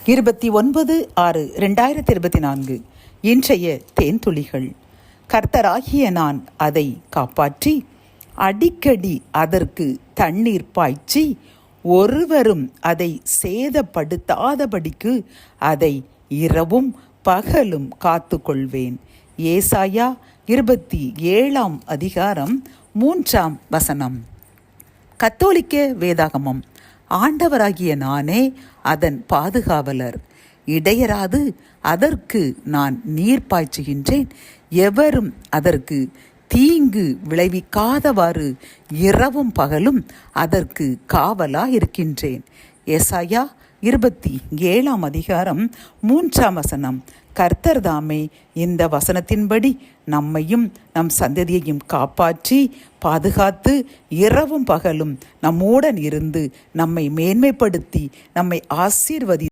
29/6/2024 இன்றைய தேன்துளிகள். கர்த்தராகிய நான் அதை காப்பாற்றி அடிக்கடி அதற்கு தண்ணீர் பாய்ச்சி ஒருவரும் அதை சேதப்படுத்தாதபடிக்கு அதை இரவும் பகலும் காத்து கொள்வேன். ஏசாயா 27:3. கத்தோலிக்க வேதாகமம். ஆண்டவராகிய நானே அதன் பாதுகாவலர், இடையராது அதற்கு நான் நீர் பாய்ச்சுகின்றேன். எவரும் அதற்கு தீங்கு விளைவிக்காதவாறு இரவும் பகலும் அதற்கு காவலாயிருக்கின்றேன். ஏசாயா 27:3. கர்த்தர் தாமே இந்த வசனத்தின்படி நம்மையும் நம் சந்ததியையும் காப்பாற்றி பாதுகாத்து இரவும் பகலும் நம்முடன் இருந்து நம்மை மேன்மைப்படுத்தி நம்மை ஆசீர்வதி